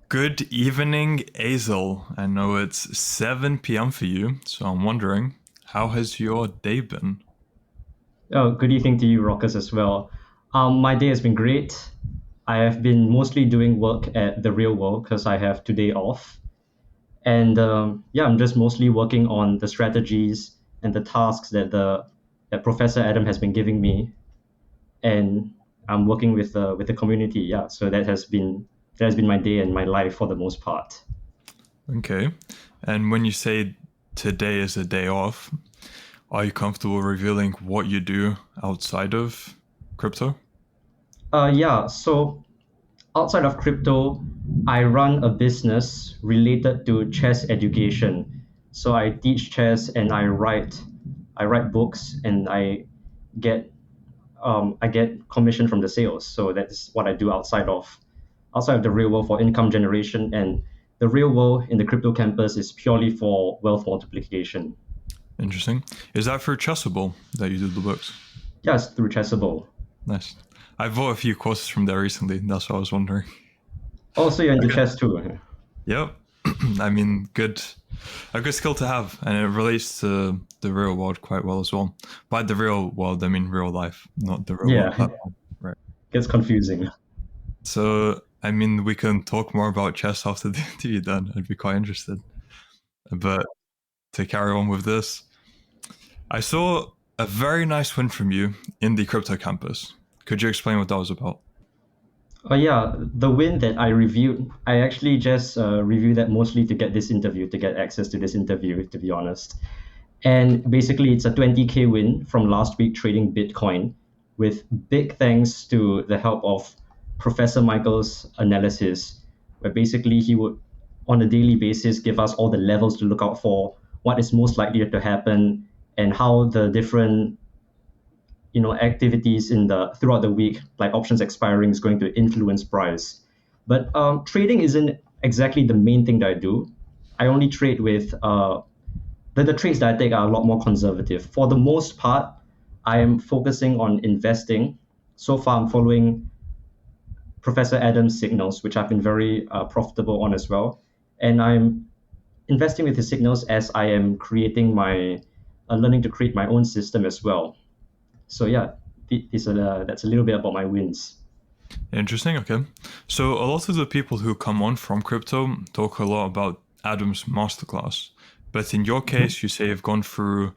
Good evening, Azel. I know it's 7 p.m. for you, so I'm wondering, how has your day been? Oh, good evening to you, Rockers, as well. My day has been great. I have been mostly doing work at the real world because I have today off. And yeah, I'm just mostly working on the strategies and the tasks that Professor Adam has been giving me. And I'm working with the community. Yeah, so that has been my day and my life for the most part. Okay. And when you say today is a day off, are you comfortable revealing what you do outside of crypto? Yeah, so outside of crypto, I run a business related to chess education. So I teach chess and I write books and get I get commission from the sales. So that's what I do outside of the real world for income generation, and the real world in the crypto campus is purely for wealth multiplication. Interesting. Is that for Chessable that you do the books? Yes, through Chessable. Nice. I bought a few courses from there recently. That's what I was wondering. Also, you're into Okay. chess too. Yep. I mean, a good skill to have, and it relates to the real world quite well as well. By the real world, I mean real life, not the real world Yeah, platform. Right. gets confusing. So, I mean, we can talk more about chess after the interview then. I'd be quite interested. But to carry on with this, I saw a very nice win from you in the crypto campus. Could you explain what that was about? Oh yeah, the win that I reviewed, I actually just reviewed that mostly to get this interview, to get access to this interview, to be honest. And basically, it's a 20K win from last week trading Bitcoin, with big thanks to the help of Professor Michael's analysis, where basically he would, on a daily basis, give us all the levels to look out for, what is most likely to happen, and how the different activities in the throughout the week, like options expiring, is going to influence price. But trading isn't exactly the main thing that I do. I only trade with the trades that I take are a lot more conservative. For the most part, I am focusing on investing. So far, I'm following Professor Adam's signals, which I've been very profitable on as well. And I'm investing with his signals as I am creating learning to create my own system as well. So yeah, that's a little bit about my wins. Interesting. Okay. So, a lot of the people who come on from crypto talk a lot about Adam's masterclass. But in your Mhm. case, you say you've gone through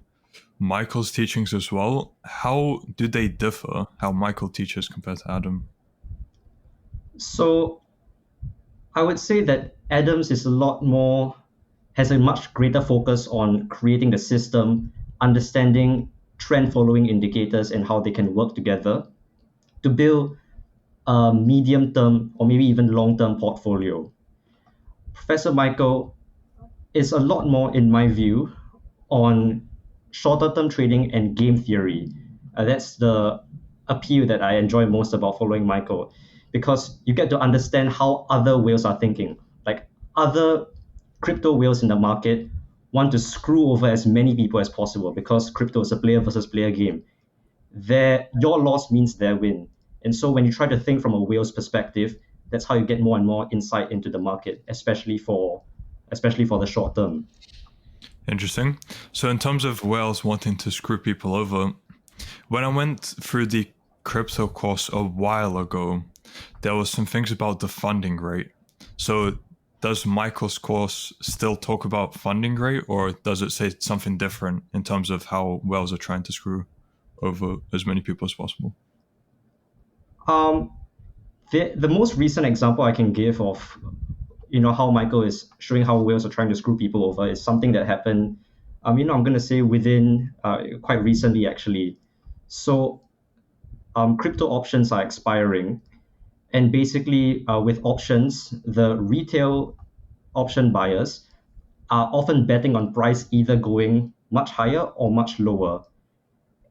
Michael's teachings as well. How do they differ? How Michael teaches compared to Adam? So I would say that Adams is a lot more has a much greater focus on creating the system, understanding trend following indicators and how they can work together to build a medium term or maybe even long term portfolio. Professor Michael is a lot more, in my view, on shorter term trading and game theory. That's the appeal that I enjoy most about following Michael, because you get to understand how other whales are thinking. Like other crypto whales in the market want to screw over as many people as possible because crypto is a player versus player game. Your loss means their win. And so when you try to think from a whale's perspective, that's how you get more and more insight into the market, especially for the short term. Interesting. So, in terms of whales wanting to screw people over, when I went through the crypto course a while ago, there was some things about the funding rate. So, does Michael's course still talk about funding rate, or does it say something different in terms of how whales are trying to screw over as many people as possible? Um, the most recent example I can give of how Michael is showing how whales are trying to screw people over is something that happened. I'm going to say within quite recently actually. So crypto options are expiring, and basically with options, the retail option buyers are often betting on price either going much higher or much lower.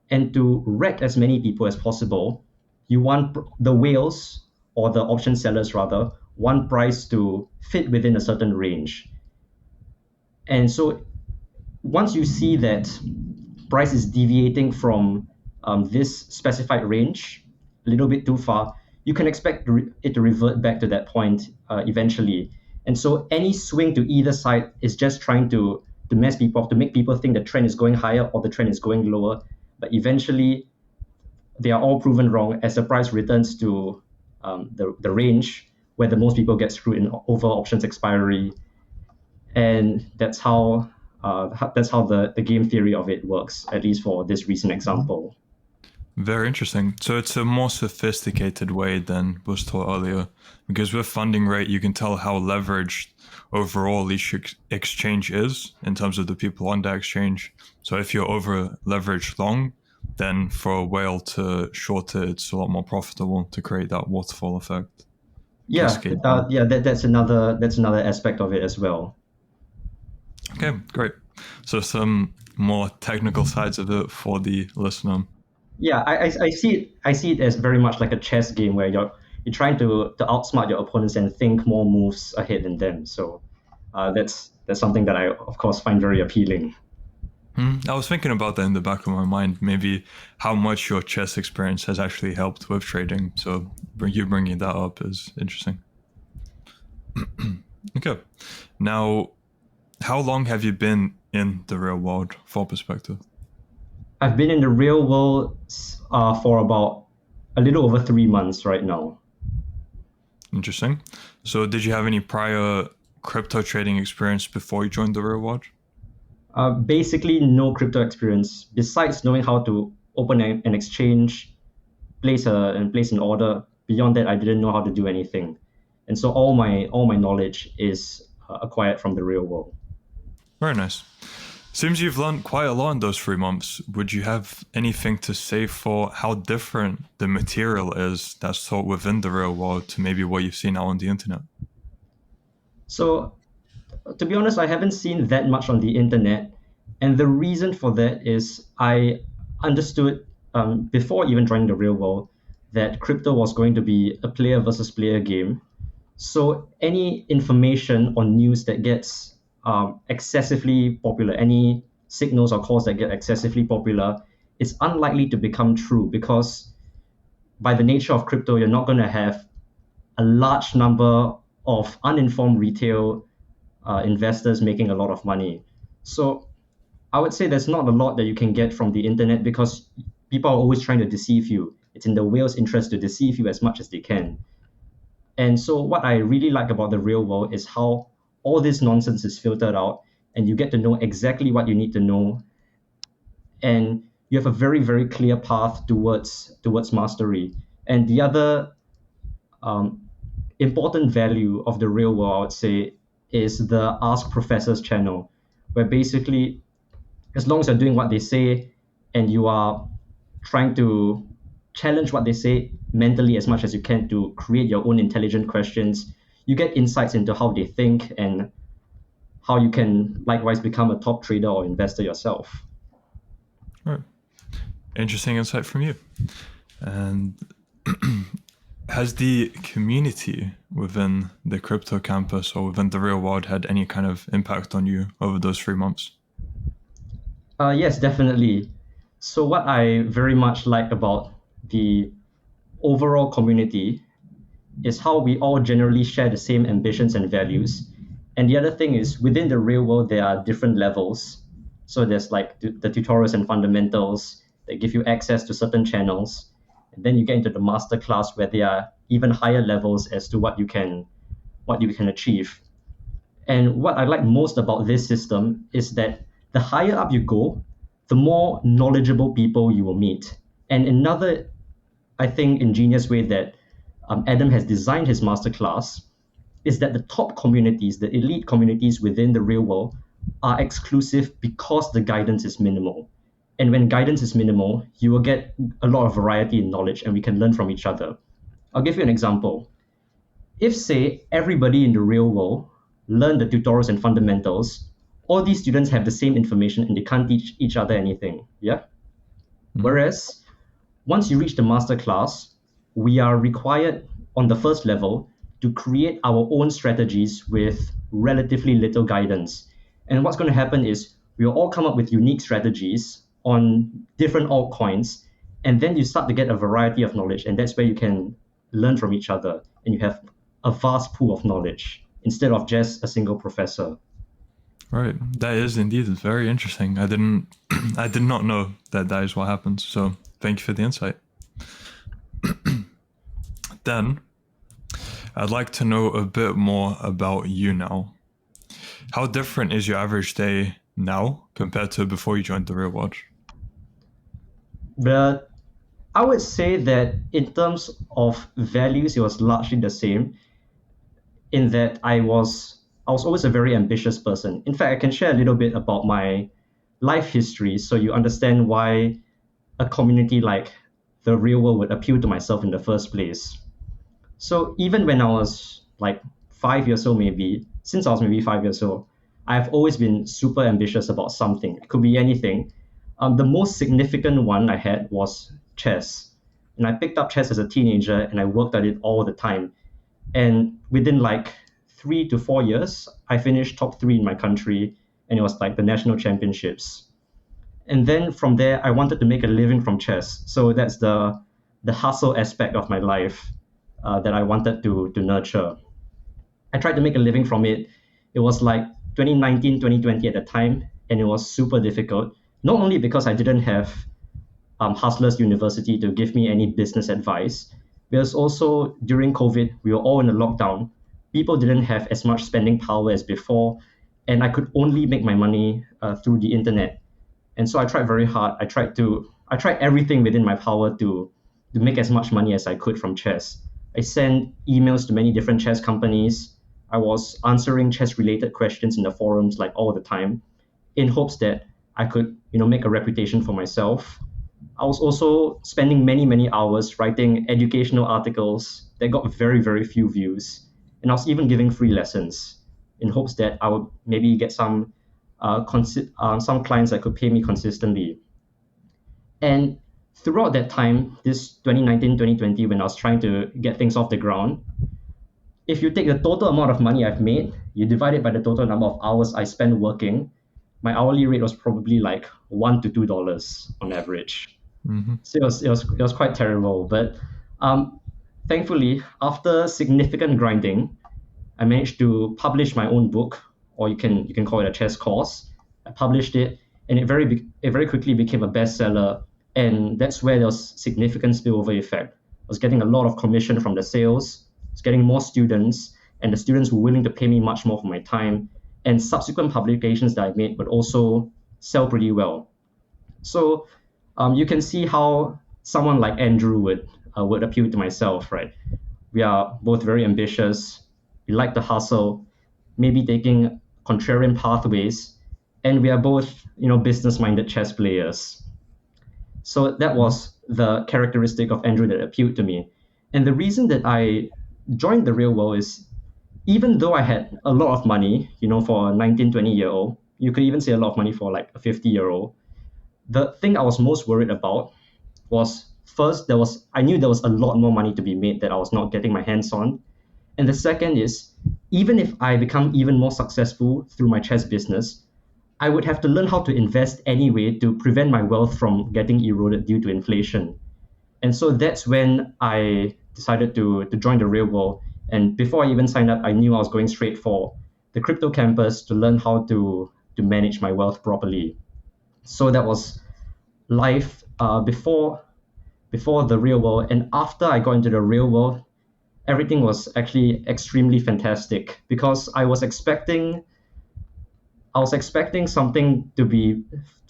And to wreck as many people as possible, you want the whales, or the option sellers rather, want price to fit within a certain range. And so once you see that price is deviating from this specified range a little bit too far, you can expect it to revert back to that point eventually. And so any swing to either side is just trying to mess people up, to make people think the trend is going higher or the trend is going lower. But eventually, they are all proven wrong as the price returns to the range where the most people get screwed in over options expiry, and that's how the game theory of it works, at least for this recent example. Very interesting. So it's a more sophisticated way than was taught earlier, because with funding rate, you can tell how leveraged overall each exchange is in terms of the people on that exchange. So if you're over leveraged long, then for a whale to short it, it's a lot more profitable to create that waterfall effect. Yeah, Cascade. that's another aspect of it as well. Okay, great. So some more technical sides of it for the listener. Yeah, I see it as very much like a chess game where you're trying to outsmart your opponents and think more moves ahead than them. So that's something that I of course find very appealing. I was thinking about that in the back of my mind, maybe how much your chess experience has actually helped with trading. So you bringing that up is interesting. Okay. Now, how long have you been in the real world for perspective? I've been in the real world for about a little over 3 months right now. Interesting. So did you have any prior crypto trading experience before you joined the real world? Basically, no crypto experience besides knowing how to open an exchange, place an order. Beyond that, I didn't know how to do anything, and so all my knowledge is acquired from the real world. Very nice. Seems you've learned quite a lot in those 3 months. Would you have anything to say for how different the material is that's taught within the real world to maybe what you've seen out on the internet? So, to be honest, I haven't seen that much on the internet, and the reason for that is I understood before even joining the real world that crypto was going to be a player versus player game. So any information or news that gets excessively popular, any signals or calls that get excessively popular, it's unlikely to become true because by the nature of crypto, you're not going to have a large number of uninformed retail investors making a lot of money. So I would say there's not a lot that you can get from the internet because people are always trying to deceive you. It's in the whale's interest to deceive you as much as they can. And so what I really like about the real world is how all this nonsense is filtered out and you get to know exactly what you need to know, and you have a very, very clear path towards mastery. And the other um, important value of the real world, I would say, is the Ask Professors channel, where basically, as long as you're doing what they say and you are trying to challenge what they say mentally as much as you can to create your own intelligent questions, you get insights into how they think and how you can likewise become a top trader or investor yourself. Right. Interesting insight from you. And has the community within the crypto campus or within the real world had any kind of impact on you over those 3 months? Yes, definitely. So what I very much like about the overall community is how we all generally share the same ambitions and values. And the other thing is within the real world, there are different levels. So there's like the tutorials and fundamentals that give you access to certain channels. And then you get into the master class where there are even higher levels as to what you can achieve. And what I like most about this system is that the higher up you go, the more knowledgeable people you will meet. And another, I think, ingenious way that Adam has designed his masterclass is that the top communities, the elite communities within the real world, are exclusive because the guidance is minimal. And when guidance is minimal, you will get a lot of variety in knowledge and we can learn from each other. I'll give you an example. If, say, everybody in the real world learn the tutorials and fundamentals, all these students have the same information and they can't teach each other anything. Yeah? Whereas once you reach the master class, we are required on the first level to create our own strategies with relatively little guidance. And what's going to happen is we'll all come up with unique strategies on different altcoins, and then you start to get a variety of knowledge, and that's where you can learn from each other, and you have a vast pool of knowledge. instead of just a single professor. Right. That is indeed very interesting. I didn't I did not know that that is what happens. So thank you for the insight. Then I'd like to know a bit more about you now. How different is your average day now compared to before you joined the real world? But I would say that in terms of values, it was largely the same in that I was always a very ambitious person. In fact, I can share a little bit about my life history so you understand why a community like the real world would appeal to myself in the first place. So even when I was like 5 years old, maybe, since I was maybe 5 years old, I've always been super ambitious about something. It could be anything. The most significant one I had was chess. And I picked up chess as a teenager and I worked at it all the time. And within like 3 to 4 years, I finished top three in my country, and it was like the national championships. And then from there, I wanted to make a living from chess. So that's the hustle aspect of my life that I wanted to nurture. I tried to make a living from it. It was like 2019, 2020 at the time, and it was super difficult. Not only because I didn't have Hustlers University to give me any business advice, because also during COVID, we were all in a lockdown. People didn't have as much spending power as before, and I could only make my money through the internet. And so I tried very hard. I tried everything within my power to make as much money as I could from chess. I sent emails to many different chess companies. I was answering chess related questions in the forums like all the time in hopes that I could, make a reputation for myself. I was also spending many, many hours writing educational articles that got very, very few views. And I was even giving free lessons in hopes that I would maybe get some clients that could pay me consistently. And throughout that time, this 2019, 2020, when I was trying to get things off the ground, if you take the total amount of money I've made, you divide it by the total number of hours I spent working, my hourly rate was probably like $1 to $2 on average. Mm-hmm. So it was quite terrible. But thankfully, after significant grinding, I managed to publish my own book, or you can call it a chess course. I published it, and it very quickly became a bestseller, and that's where there was significant spillover effect. I was getting a lot of commission from the sales. I was getting more students, and the students were willing to pay me much more for my time. And subsequent publications that I made would also sell pretty well. So you can see how someone like Andrew would appeal to myself, right? We are both very ambitious. We like the hustle, maybe taking contrarian pathways, and we are both, business-minded chess players. So that was the characteristic of Andrew that appealed to me. And the reason that I joined the real world is even though I had a lot of money, for a 19, 20-year-old, you could even say a lot of money for like a 50-year-old, the thing I was most worried about was first I knew there was a lot more money to be made that I was not getting my hands on. And the second is, even if I become even more successful through my chess business, I would have to learn how to invest anyway to prevent my wealth from getting eroded due to inflation. And so that's when I decided to join the real world. And before I even signed up, I knew I was going straight for the crypto campus to learn how to manage my wealth properly. So that was life before the real world. And after I got into the real world, everything was actually extremely fantastic because I was expecting something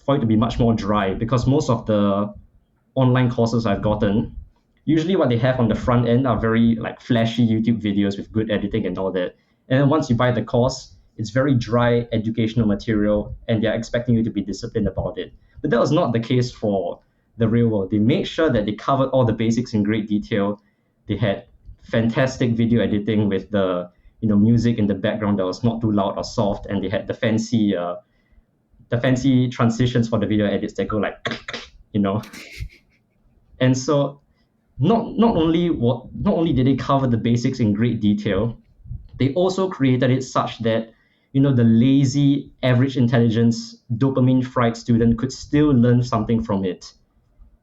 for it to be much more dry because most of the online courses I've gotten, usually what they have on the front end are very like flashy YouTube videos with good editing and all that. And then once you buy the course, it's very dry educational material and they're expecting you to be disciplined about it. But that was not the case for the real world. They made sure that they covered all the basics in great detail. They had fantastic video editing with the music in the background that was not too loud or soft, and they had the fancy transitions for the video edits that go like and so not only did they cover the basics in great detail, they also created it such that the lazy average intelligence dopamine fried student could still learn something from it.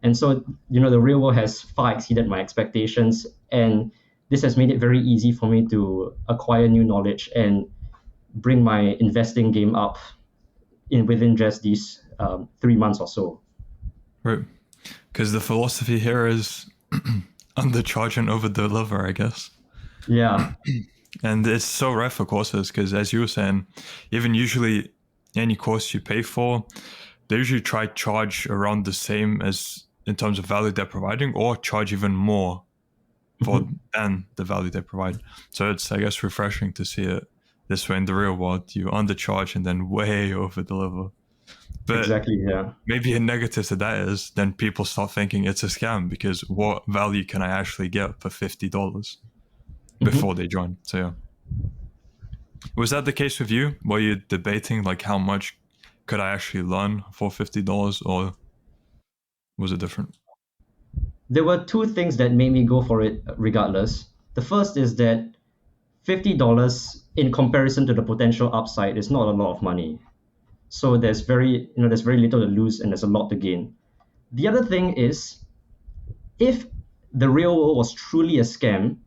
And so the real world has far exceeded my expectations, and this has made it very easy for me to acquire new knowledge and bring my investing game up in within just these 3 months or so. Right. Because the philosophy here is undercharge and over deliver, I guess. Yeah, And it's so rare for courses because, as you were saying, even usually any course you pay for, they usually try to charge around the same as in terms of value they're providing, or charge even more for than the value they provide. So it's, I guess, refreshing to see it this way in the real world. You undercharge and then way over deliver. But exactly. Yeah. maybe a negative to that is then people start thinking it's a scam because what value can I actually get for $50 before they join? So yeah. Was that the case with you? Were you debating like how much could I actually learn for $50, or was it different? There were two things that made me go for it regardless. The first is that $50 in comparison to the potential upside is not a lot of money. So there's very little to lose and there's a lot to gain. The other thing is, if the real world was truly a scam,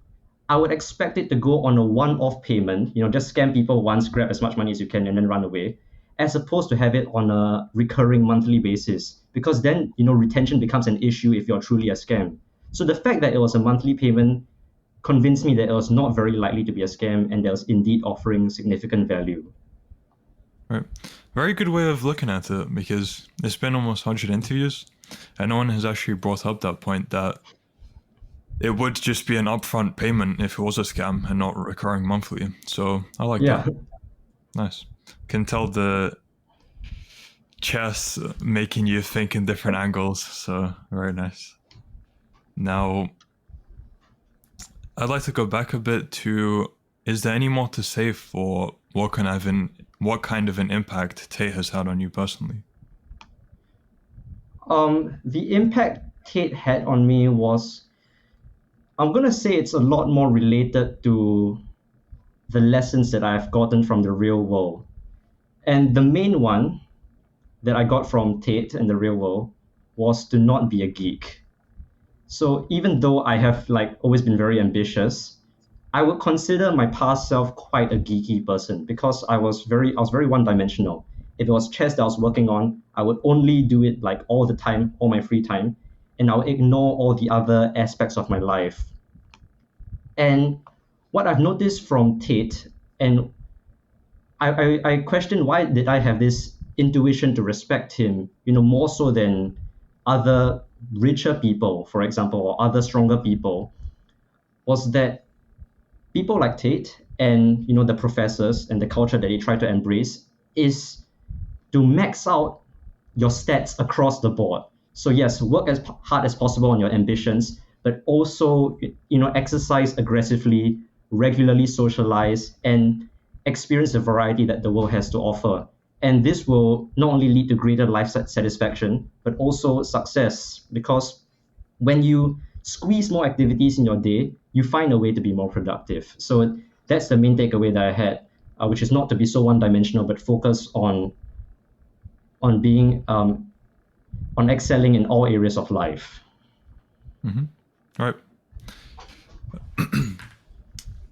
I would expect it to go on a one-off payment, just scam people once, grab as much money as you can, and then run away, as opposed to have it on a recurring monthly basis. Because then, retention becomes an issue if you're truly a scam. So the fact that it was a monthly payment convinced me that it was not very likely to be a scam and that it was indeed offering significant value. Right. Very good way of looking at it, because it's been almost 100 interviews and no one has actually brought up that point that it would just be an upfront payment if it was a scam and not recurring monthly. So I like Yeah. that. Nice. Can tell the chess making you think in different angles. So very nice. Now, I'd like to go back a bit to, is there any more to say for what kind of an impact Tate has had on you personally? The impact Tate had on me was, I'm going to say it's a lot more related to the lessons that I've gotten from the real world. And the main one that I got from Tate in the real world was to not be a geek. So even though I have always been very ambitious, I would consider my past self quite a geeky person because I was very one-dimensional. If it was chess that I was working on, I would only do it all the time, all my free time, and I would ignore all the other aspects of my life. And what I've noticed from Tate, and I question why did I have this intuition to respect him, more so than other richer people, for example, or other stronger people, was that people like Tate and the professors and the culture that they try to embrace is to max out your stats across the board. So yes, work as hard as possible on your ambitions, but also exercise aggressively, regularly socialize, and experience the variety that the world has to offer. And this will not only lead to greater life satisfaction, but also success. Because when you squeeze more activities in your day, you find a way to be more productive. So that's the main takeaway that I had, which is not to be so one-dimensional, but focus on being on excelling in all areas of life. All right.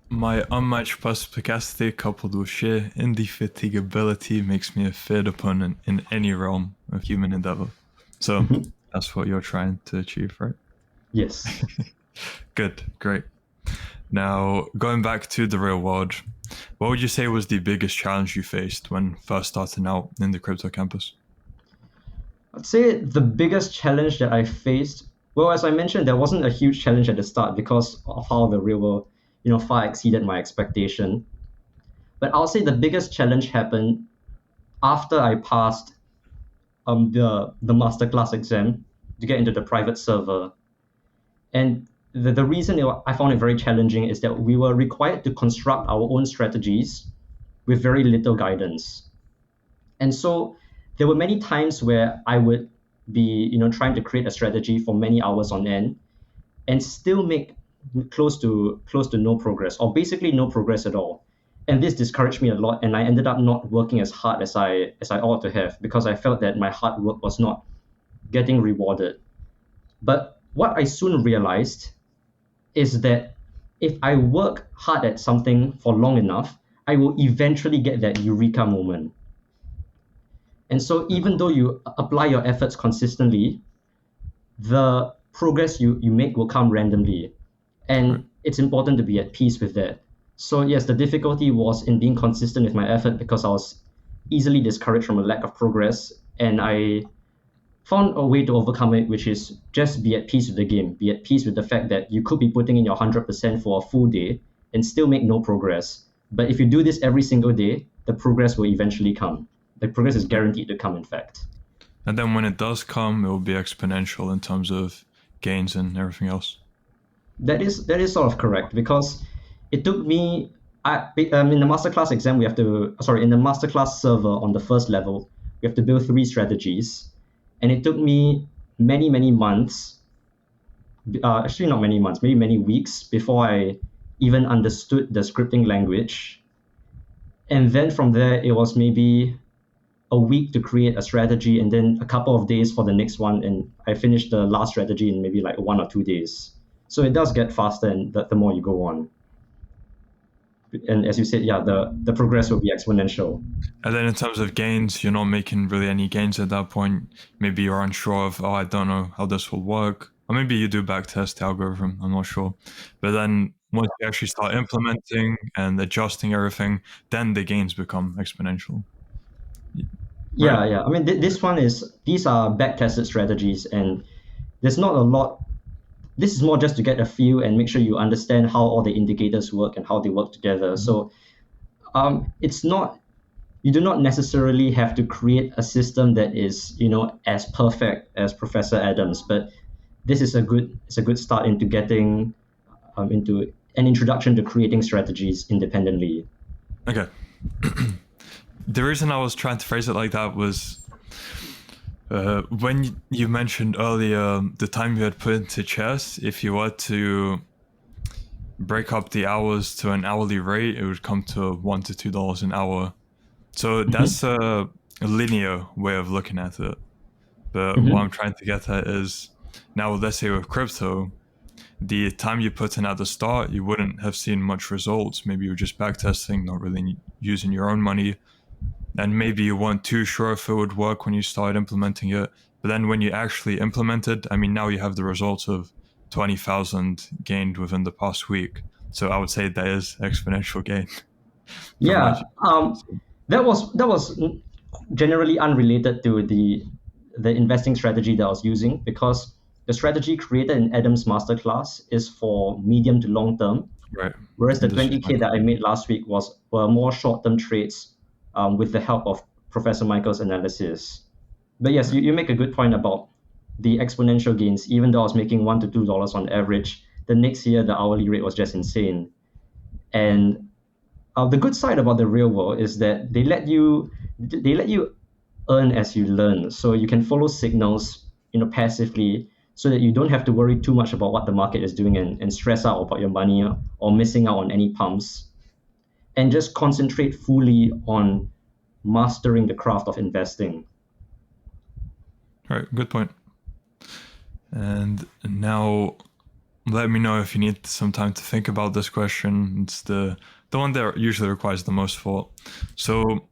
My unmatched perspicacity coupled with sheer indefatigability makes me a feared opponent in any realm of human endeavor. So that's what you're trying to achieve, right? Yes. Good, great. Now, going back to the real world, what would you say was the biggest challenge you faced when first starting out in the crypto campus? I'd say the biggest challenge that I faced, well, as I mentioned, there wasn't a huge challenge at the start because of how the real world, far exceeded my expectation. But I'll say the biggest challenge happened after I passed the masterclass exam to get into the private server. And the reason I found it very challenging is that we were required to construct our own strategies with very little guidance. And so there were many times where I would be, trying to create a strategy for many hours on end and still make close to no progress, or basically no progress at all. And this discouraged me a lot, and I ended up not working as hard as I ought to have because I felt that my hard work was not getting rewarded. But what I soon realized is that if I work hard at something for long enough, I will eventually get that eureka moment. And so even though you apply your efforts consistently, the progress you make will come randomly. Right. And it's important to be at peace with that. So yes, the difficulty was in being consistent with my effort because I was easily discouraged from a lack of progress. And I found a way to overcome it, which is just be at peace with the game, be at peace with the fact that you could be putting in your 100% for a full day and still make no progress. But if you do this every single day, the progress will eventually come. The progress is guaranteed to come, in fact. And then when it does come, it will be exponential in terms of gains and everything else. That is sort of correct because it took me in the masterclass exam we have to in the masterclass server on the first level we have to build three strategies, and it took me many months, actually not many months, maybe many weeks before I even understood the scripting language, and then from there it was maybe a week to create a strategy and then a couple of days for the next one, and I finished the last strategy in maybe like 1 or 2 days. So it does get faster and the more you go on. And as you said, yeah, the progress will be exponential. And then in terms of gains, you're not making really any gains at that point. Maybe you're unsure of, oh, I don't know how this will work. Or maybe you do backtest the algorithm, I'm not sure. But then once you actually start implementing and adjusting everything, then the gains become exponential. Right? Yeah. I mean, these are back-tested strategies, and there's not a lot. This is more just to get a feel and make sure you understand how all the indicators work and how they work together. So it's not you do not necessarily have to create a system that is as perfect as Professor Adams, but this is a good start into getting into an introduction to creating strategies independently. Okay. The reason I was trying to phrase it like that was when you mentioned earlier the time you had put into chess, if you were to break up the hours to an hourly rate, it would come to $1 to $2 an hour. So that's a linear way of looking at it. But what I'm trying to get at is now, let's say with crypto, the time you put in at the start, you wouldn't have seen much results. Maybe you were just backtesting, not really using your own money. And maybe you weren't too sure if it would work when you started implementing it. But then when you actually implemented, I mean, now you have the results of 20,000 gained within the past week. So I would say that is exponential gain. From my Yeah, that was generally unrelated to the investing strategy that I was using because the strategy created in Adam's masterclass is for medium to long term, right. whereas the This is 20K that I made last week were more short term trades with the help of Professor Michael's analysis. But yes, you make a good point about the exponential gains. Even though I was making $1 to $2 on average, the next year the hourly rate was just insane. And the good side about the real world is that they let you earn as you learn, so you can follow signals passively, so that you don't have to worry too much about what the market is doing and stress out about your money or missing out on any pumps, and just concentrate fully on mastering the craft of investing. All right, good point. And now let me know if you need some time to think about this question. It's the one that usually requires the most thought. So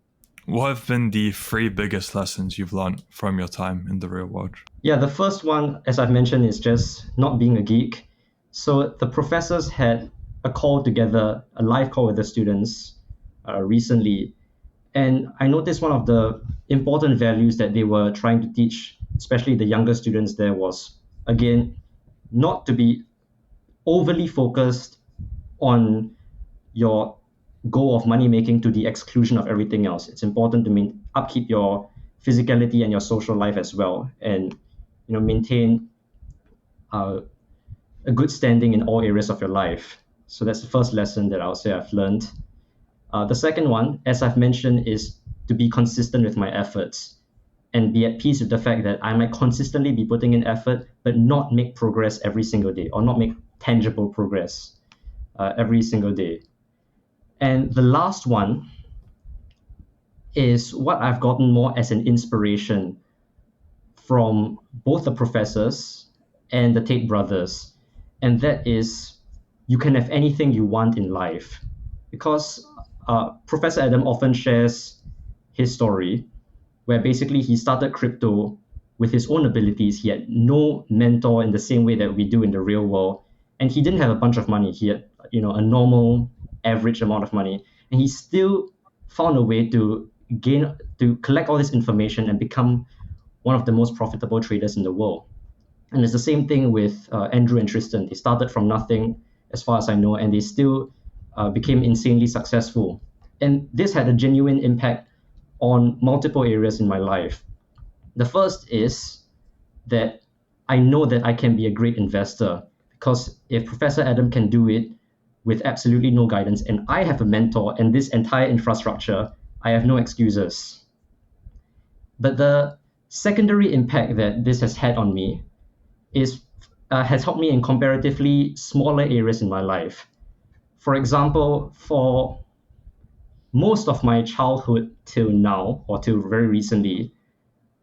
what have been the three biggest lessons you've learned from your time in the real world? Yeah, the first one, as I've mentioned, is just not being a geek. So the professors had a call together, a live call with the students recently. And I noticed one of the important values that they were trying to teach, especially the younger students there, was, again, not to be overly focused on your goal of money making to the exclusion of everything else. It's important to upkeep your physicality and your social life as well, and maintain a good standing in all areas of your life. So that's the first lesson that I'll say I've learned. The second one, as I've mentioned, is to be consistent with my efforts and be at peace with the fact that I might consistently be putting in effort, but not make progress every single day, or not make tangible progress every single day. And the last one is what I've gotten more as an inspiration from both the professors and the Tate brothers, and that is you can have anything you want in life. Because Professor Adam often shares his story, where basically he started crypto with his own abilities. He had no mentor in the same way that we do in the real world, and he didn't have a bunch of money. He had, a normal, average amount of money, and he still found a way to collect all this information and become one of the most profitable traders in the world. And it's the same thing with Andrew and Tristan. They started from nothing, as far as I know, and they still became insanely successful. And this had a genuine impact on multiple areas in my life. The first is that I know that I can be a great investor, because if Professor Adam can do it with absolutely no guidance, and I have a mentor and this entire infrastructure, I have no excuses. But the secondary impact that this has had on me is has helped me in comparatively smaller areas in my life. For example, for most of my childhood till now, or till very recently,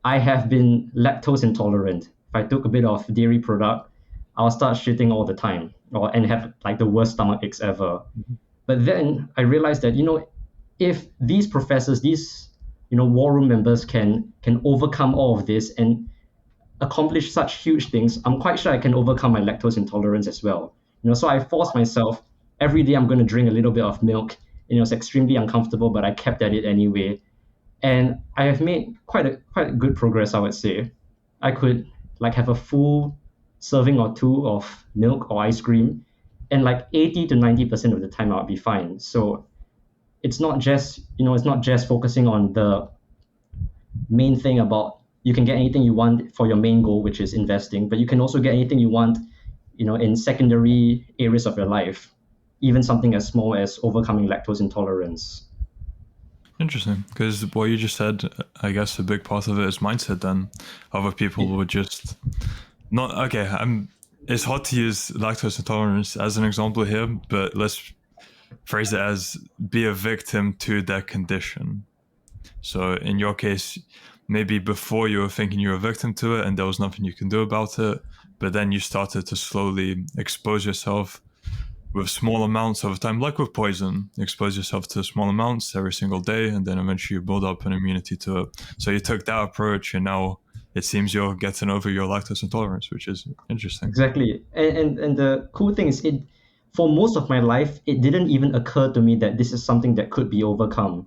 I have been lactose intolerant. If I took a bit of dairy product, I'll start shitting all the time, and have like the worst stomach aches ever. But then I realized that if these professors, these war room members can overcome all of this and accomplish such huge things, I'm quite sure I can overcome my lactose intolerance as well. So I forced myself every day. I'm going to drink a little bit of milk. It's extremely uncomfortable, but I kept at it anyway, and I have made quite a good progress, I would say. I could like have a full serving or two of milk or ice cream, and like 80 to 90% of the time I'll be fine. So it's not just focusing on the main thing about you can get anything you want for your main goal, which is investing, but you can also get anything you want, in secondary areas of your life, even something as small as overcoming lactose intolerance. Interesting, because what you just said, I guess a big part of it is mindset. Then other people would just not okay. It's hard to use lactose intolerance as an example here, but let's phrase it as be a victim to that condition. So in your case, maybe before you were thinking you were a victim to it and there was nothing you can do about it, but then you started to slowly expose yourself with small amounts over time, like with poison. Expose yourself to small amounts every single day, and then eventually you build up an immunity to it. So you took that approach, and now it seems you're getting over your lactose intolerance, which is interesting. Exactly. And the cool thing is, for most of my life, it didn't even occur to me that this is something that could be overcome.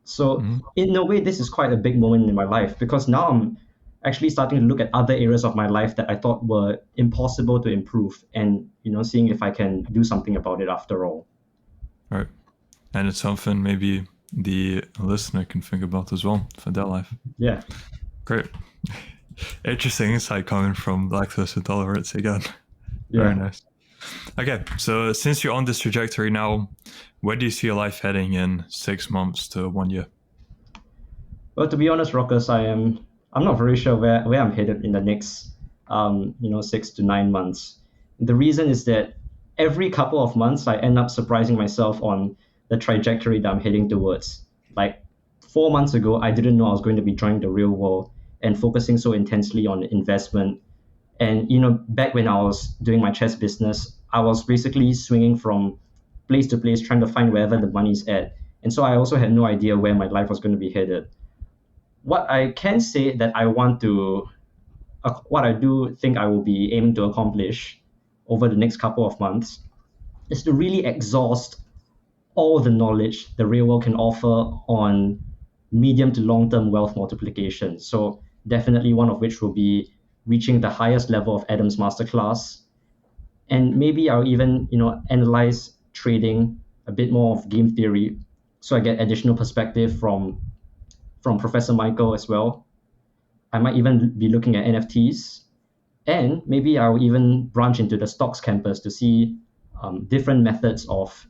So in a way, this is quite a big moment in my life, because now I'm actually starting to look at other areas of my life that I thought were impossible to improve, and seeing if I can do something about it after all. Right. And it's something maybe the listener can think about as well for their life. Yeah. Great. Interesting insight coming from lactose intolerance again. Yeah. Very nice. Okay, so since you're on this trajectory now, where do you see your life heading in 6 months to 1 year? Well, to be honest, Rockers, I'm not very sure where I'm headed in the next 6 to 9 months. The reason is that every couple of months I end up surprising myself on the trajectory that I'm heading towards. Like 4 months ago, I didn't know I was going to be joining the real world and focusing so intensely on investment. And back when I was doing my chess business, I was basically swinging from place to place trying to find wherever the money's at. And so I also had no idea where my life was going to be headed. What I can say that what I do think I will be aiming to accomplish over the next couple of months is to really exhaust all the knowledge the real world can offer on medium to long term wealth multiplication. So, definitely one of which will be reaching the highest level of Adam's masterclass. And maybe I'll even, analyze trading, a bit more of game theory, so I get additional perspective from Professor Michael as well. I might even be looking at NFTs, and maybe I'll even branch into the stocks campus to see different methods of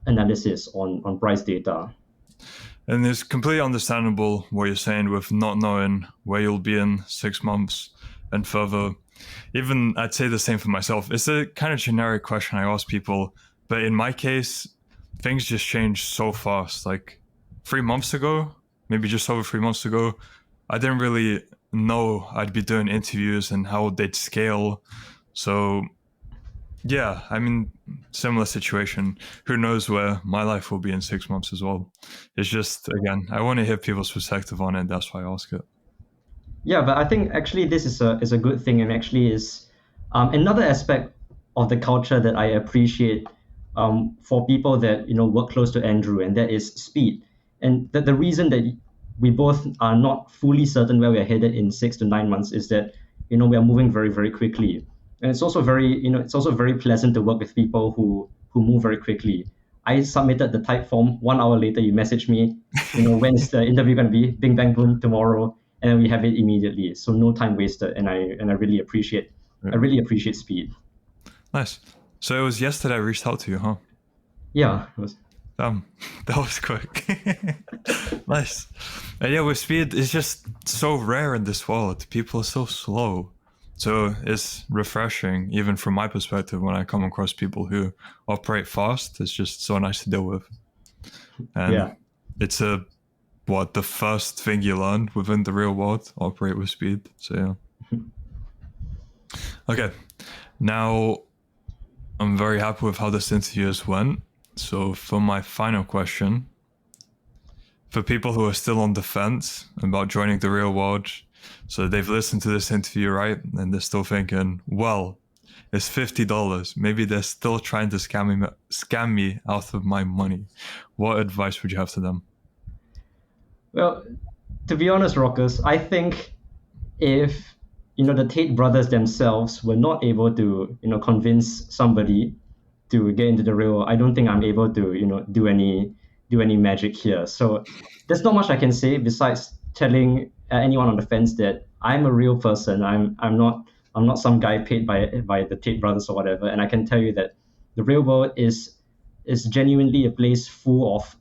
analysis on price data. And it's completely understandable what you're saying with not knowing where you'll be in 6 months and further. Even I'd say the same for myself. It's a kind of generic question I ask people, but in my case, things just changed so fast. Like 3 months ago, maybe just over 3 months ago, I didn't really know I'd be doing interviews and how they'd scale. So Yeah, I mean, similar situation. Who knows where my life will be in 6 months as well? It's just, again, I want to hear people's perspective on it. That's why I ask it. Yeah, but I think actually this is a good thing, and actually is another aspect of the culture that I appreciate for people that work close to Andrew, and that is speed. And the reason that we both are not fully certain where we're headed in 6 to 9 months is that we are moving very very quickly, and it's also very pleasant to work with people who move very quickly. I submitted the type form 1 hour later. You message me, when is the interview going to be? Bing bang boom tomorrow, and then we have it immediately. So no time wasted, and I really appreciate Yeah. I really appreciate speed. Nice. So it was yesterday I reached out to you, huh? Yeah, it was, That was quick. Nice. And yeah, with speed, it's just so rare in this world. People are so slow. So it's refreshing, even from my perspective, when I come across people who operate fast. It's just so nice to deal with. And yeah. it's the first thing you learn within the real world, operate with speed. So yeah. Okay. Now I'm very happy with how this interview has went. So for my final question, for people who are still on the fence about joining the real world, so they've listened to this interview, right? And they're still thinking, well, it's $50. Maybe they're still trying to scam me out of my money. What advice would you have to them? Well, to be honest, Rockers, I think if the Tate brothers themselves were not able to convince somebody to get into the real world, I don't think I'm able to do any magic here. So there's not much I can say besides telling anyone on the fence that I'm a real person. I'm not some guy paid by the Tate brothers or whatever. And I can tell you that the real world is genuinely a place full of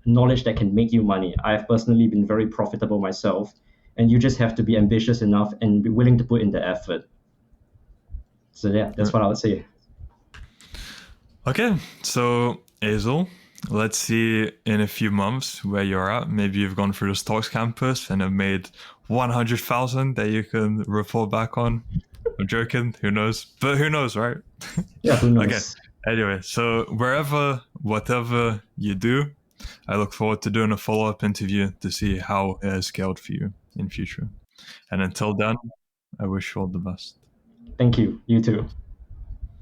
knowledge that can make you money. I've personally been very profitable myself, and you just have to be ambitious enough and be willing to put in the effort. So yeah, that's what I would say. Okay, so Azel, let's see in a few months where you're at. Maybe you've gone through the stocks campus and have made 100,000 that you can report back on. I'm joking. Who knows? But who knows, right? Yeah, who Okay. knows? Anyway, so whatever you do, I look forward to doing a follow-up interview to see how it has scaled for you in future. And until then, I wish you all the best. Thank you. You too.